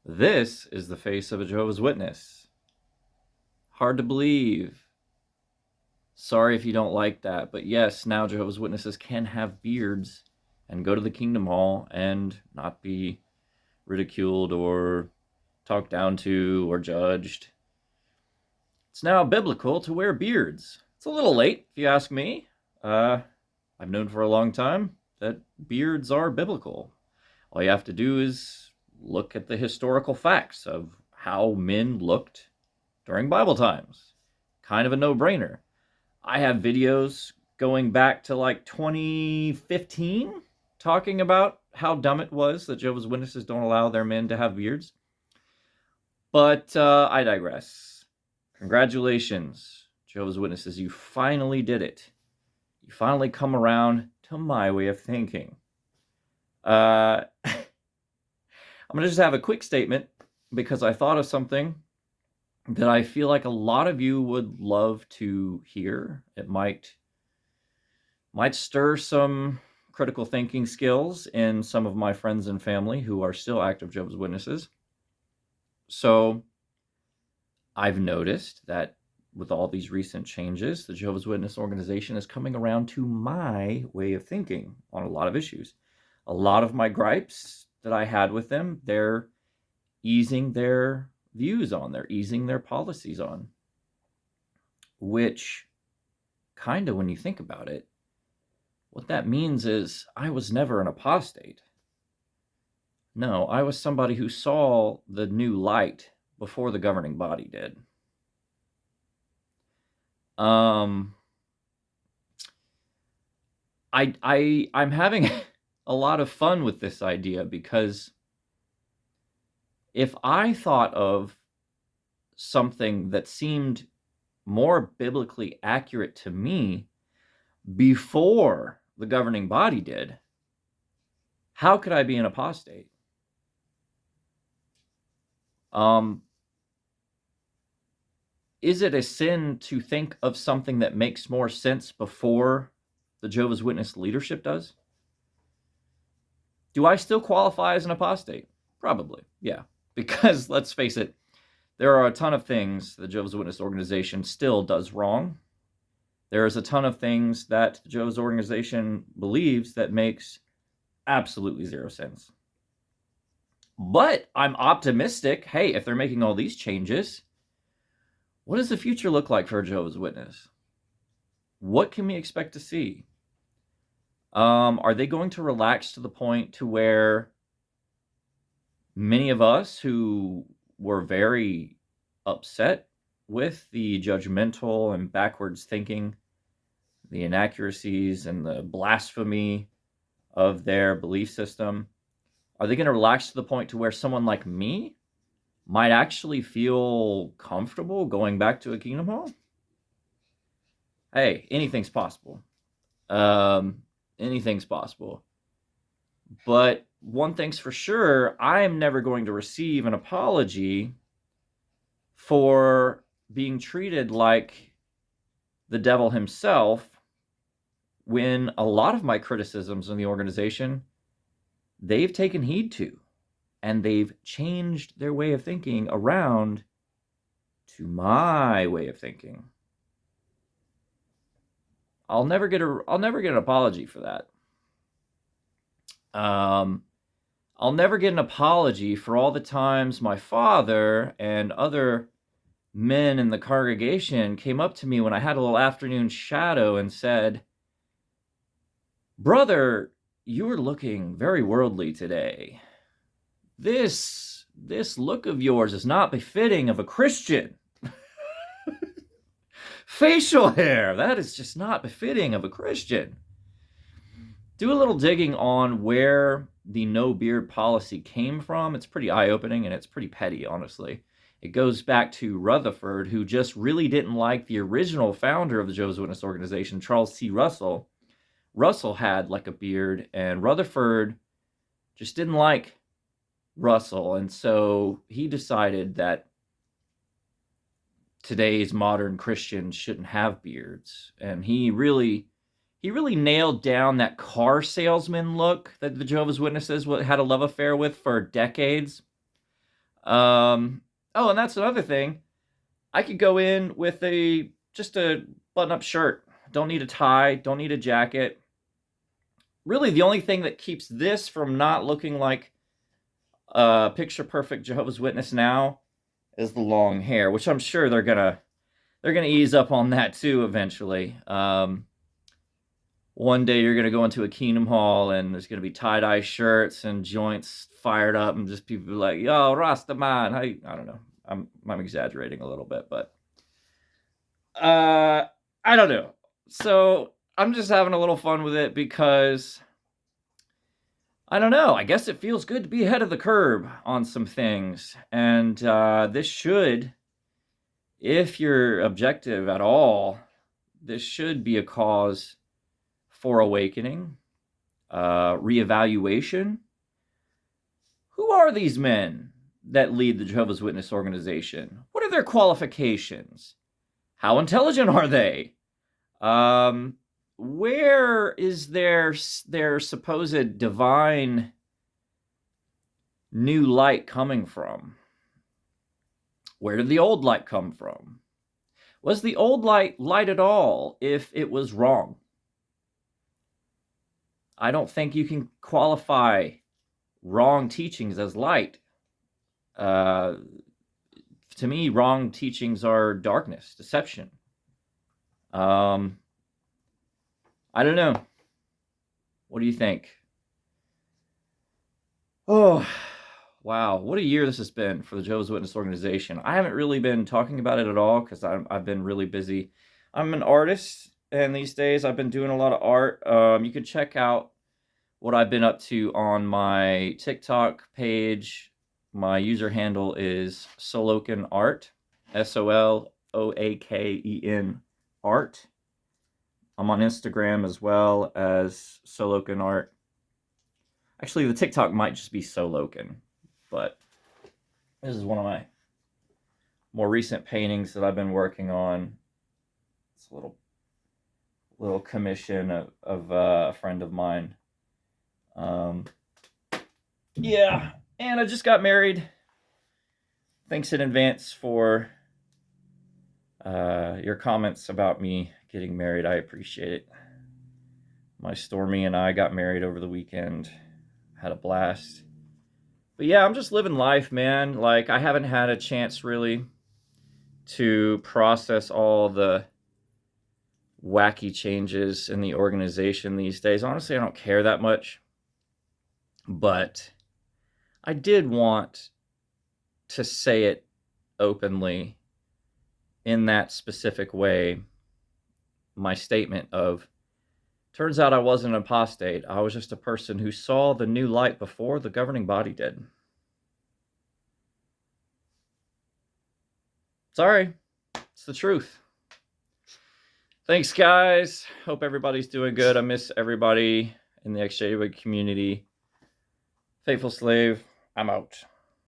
This is the face of a Jehovah's Witness. Hard to believe. Sorry if you don't like that, but yes, now Jehovah's Witnesses can have beards and go to the Kingdom Hall and not be ridiculed or talked down to or judged. It's now biblical to wear beards. It's a little late, if you ask me. I've known for a long time that beards are biblical. All you have to do is look at the historical facts of how men looked during Bible times. Kind of a no-brainer. I have videos going back to like 2015 talking about how dumb it was that Jehovah's Witnesses don't allow their men to have beards. But I digress. Congratulations, Jehovah's Witnesses. You finally did it. You finally come around to my way of thinking. I'm going to just have a quick statement because I thought of something that I feel like a lot of you would love to hear. It might stir some critical thinking skills in some of my friends and family who are still active Jehovah's Witnesses. So I've noticed that with all these recent changes, the Jehovah's Witness organization is coming around to my way of thinking on a lot of issues. A lot of my gripes that I had with them, they're easing their views on, they're easing their policies on, which kind of, when you think about it, what that means is I was never an apostate. No, I was somebody who saw the new light before the governing body did. I'm having a lot of fun with this idea because if I thought of something that seemed more biblically accurate to me before the governing body did, how could I be an apostate? Is it a sin to think of something that makes more sense before the Jehovah's Witness leadership does? Do I still qualify as an apostate? Probably, yeah. Because, let's face it, there are a ton of things the Jehovah's Witness organization still does wrong. There is a ton of things that the Jehovah's organization believes that makes absolutely zero sense. But I'm optimistic. Hey, if they're making all these changes, what does the future look like for a Jehovah's Witness? What can we expect to see? Are they going to relax to the point to where many of us who were very upset with the judgmental and backwards thinking, the inaccuracies and the blasphemy of their belief system, are they going to relax to the point to where someone like me might actually feel comfortable going back to a Kingdom Hall? Hey, anything's possible. Anything's possible. But one thing's for sure, I am never going to receive an apology for being treated like the devil himself when a lot of my criticisms in the organization, they've taken heed to, and they've changed their way of thinking around to my way of thinking. I'll never get an apology for that. I'll never get an apology for all the times my father and other men in the congregation came up to me when I had a little afternoon shadow and said, "Brother, you are looking very worldly today. This look of yours is not befitting of a Christian. Facial hair, that is just not befitting of a Christian." Do a little digging on where the no beard policy came from. It's pretty eye-opening and it's pretty petty, honestly. It goes back to Rutherford, who just really didn't like the original founder of the Jehovah's Witness organization, Charles C. Russell. Russell had like a beard, and Rutherford just didn't like Russell, and so he decided that today's modern Christians shouldn't have beards, and he really nailed down that car salesman look that the Jehovah's Witnesses had a love affair with for decades. Oh, and that's another thing. I could go in with just a button-up shirt. Don't need a tie. Don't need a jacket. Really, the only thing that keeps this from not looking like a picture-perfect Jehovah's Witness now is the long hair, which I'm sure they're gonna ease up on that too eventually. One day you're gonna go into a Kingdom Hall and there's gonna be tie-dye shirts and joints fired up and just people like, "Yo, Rasta man, I don't know. I'm exaggerating a little bit, but I don't know. So I'm just having a little fun with it because I don't know. I guess it feels good to be ahead of the curve on some things, and this should, if you're objective at all, this should be a cause for awakening, reevaluation. Who are these men that lead the Jehovah's Witness organization? What are their qualifications? How intelligent are they? Where is their supposed divine new light coming from? Where did the old light come from? Was the old light at all if it was wrong? I don't think you can qualify wrong teachings as light. To me, wrong teachings are darkness, deception. I don't know. What do you think? Oh, wow. What a year this has been for the Jehovah's Witness organization. I haven't really been talking about it at all because I've been really busy. I'm an artist, and these days I've been doing a lot of art. You can check out what I've been up to on my TikTok page. My user handle is Soloken Art, SOLOAKEN Art. I'm on Instagram as well as Soloken Art. Actually, the TikTok might just be Soloken, but this is one of my more recent paintings that I've been working on. It's a little commission of a friend of mine. Yeah, and I just got married. Thanks in advance for your comments about me getting married. I appreciate it. My Stormy and I got married over the weekend. Had a blast. But yeah, I'm just living life, man. Like, I haven't had a chance really to process all the wacky changes in the organization these days. Honestly, I don't care that much. But I did want to say it openly in that specific way. My statement of, turns out I wasn't an apostate. I was just a person who saw the new light before the governing body did. Sorry, it's the truth. Thanks, guys. Hope everybody's doing good. I miss everybody in the XJ community. Faithful Slave, I'm out.